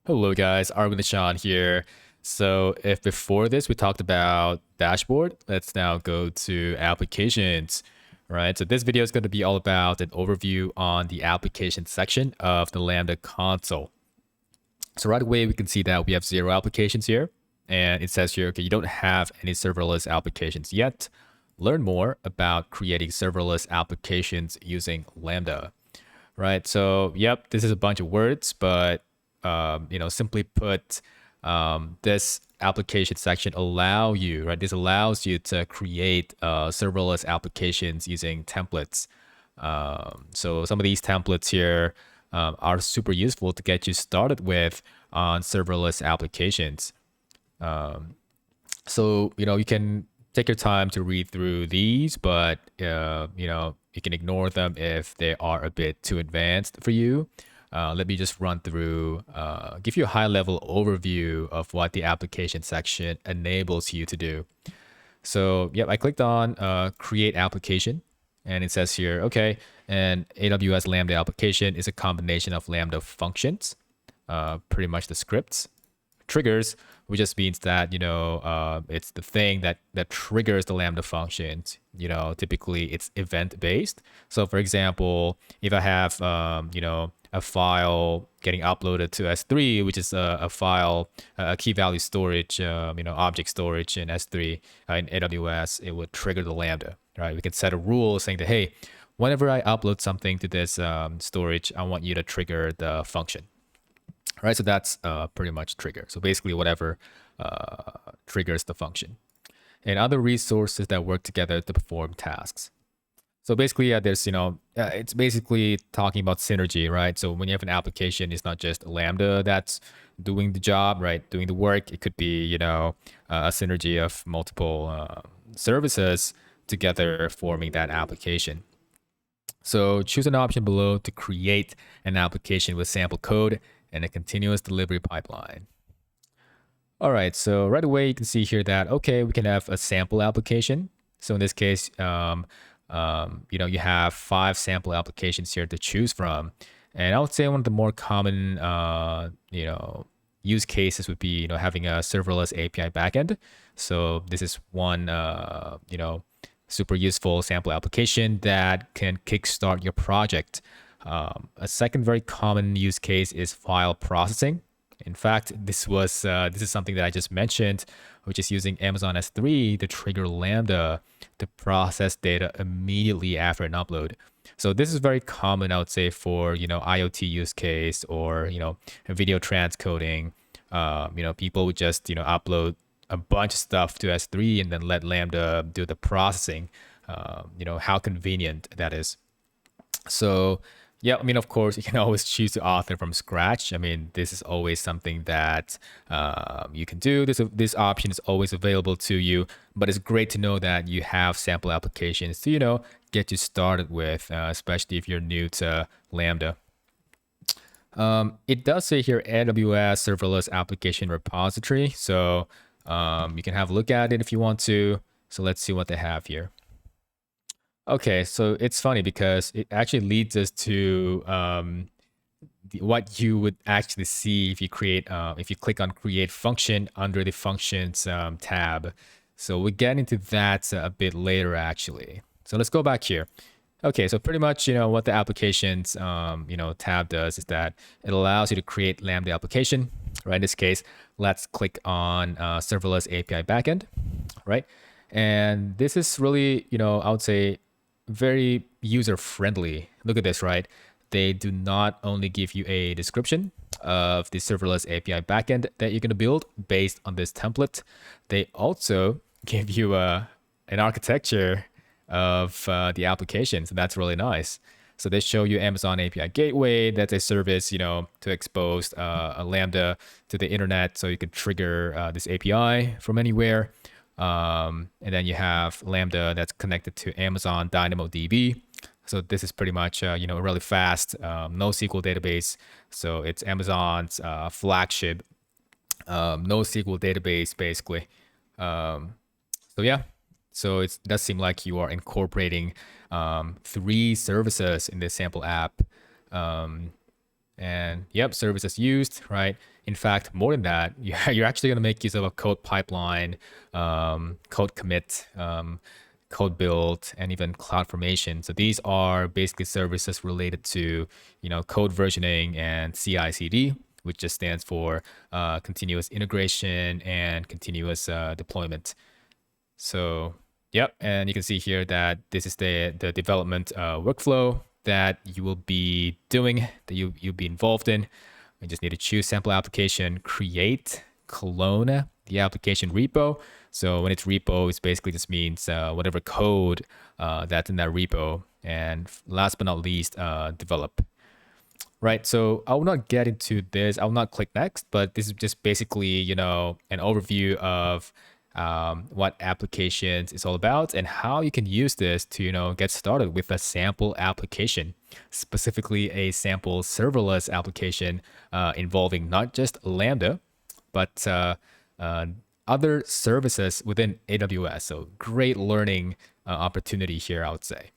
Hello guys, Arvin Sean here. So if before this we talked about dashboard, let's now go to applications, right? So this video is going to be all about an overview on the application section of the Lambda console. So right away we can see that we have 0 applications here, and it says here, okay, you don't have any serverless applications yet. Learn more about creating serverless applications using Lambda, right? So yep, this is a bunch of words, but simply put, this application section allow you, right? This allows you to create serverless applications using templates. So some of these templates here are super useful to get you started with on serverless applications. So, you can take your time to read through these, but, you can ignore them if they are a bit too advanced for you. Let me just run through, give you a high level overview of what the application section enables you to do. So, yep, I clicked on create application, and it says here, okay, an AWS Lambda application is a combination of Lambda functions, pretty much the scripts, triggers, which just means that it's the thing that triggers the Lambda functions. Typically it's event based. So for example, if I have a file getting uploaded to S3, which is a file, a key value storage, object storage in S3 in AWS, it would trigger the Lambda, right? We can set a rule saying that, hey, whenever I upload something to this storage, I want you to trigger the function. Right, so that's pretty much trigger. So basically whatever triggers the function. And other resources that work together to perform tasks. So basically, there's, it's basically talking about synergy, right? So when you have an application, it's not just Lambda that's doing the job, right? Doing the work. It could be, a synergy of multiple services together forming that application. So choose an option below to create an application with sample code and a continuous delivery pipeline. All right, so right away you can see here that, okay, we can have a sample application. So in this case, you have 5 sample applications here to choose from. And I would say one of the more common, use cases would be, having a serverless API backend. So this is one, super useful sample application that can kickstart your project. A second very common use case is file processing. In fact, this is something that I just mentioned, which is using Amazon S3 to trigger Lambda to process data immediately after an upload. So this is very common, I would say, for IoT use case or video transcoding. People would just upload a bunch of stuff to S3 and then let Lambda do the processing. How convenient that is. So yeah, of course, you can always choose to author from scratch. This is always something that you can do. This option is always available to you, but it's great to know that you have sample applications to, get you started with, especially if you're new to Lambda. It does say here AWS Serverless Application Repository. So you can have a look at it if you want to. So let's see what they have here. Okay, so it's funny because it actually leads us to what you would actually see if you click on create function under the functions tab. So we get into that a bit later actually. So let's go back here. Okay, so pretty much, what the applications, tab does is that it allows you to create Lambda application, right? In this case, let's click on serverless API backend, right? And this is really, I would say, very user friendly. Look at this, right? They do not only give you a description of the serverless API backend that you're going to build based on this template. They also give you an architecture of the application. So that's really nice. So they show you Amazon API Gateway. That's a service, to expose a Lambda to the internet so you can trigger this API from anywhere. And then you have Lambda that's connected to Amazon DynamoDB. So this is pretty much, a really fast NoSQL database. So it's Amazon's flagship NoSQL database, basically. So yeah, so it does seem like you are incorporating 3 services in this sample app. And yep, services used, right? In fact, more than that, you're actually going to make use of a code pipeline, code commit, code build, and even cloud formation. So these are basically services related to, code versioning and CI/CD, which just stands for continuous integration and continuous deployment. So yep, and you can see here that this is the development workflow that you will be doing, that you'll be involved in. You just need to choose sample application, create, clone the application repo. So when it's repo, it basically just means whatever code that's in that repo. And last but not least, develop. Right, so I will not get into this. I will not click next, but this is just basically, an overview of what applications is all about and how you can use this to, get started with a sample application, specifically a sample serverless application involving not just Lambda, but other services within AWS. So great learning opportunity here, I would say.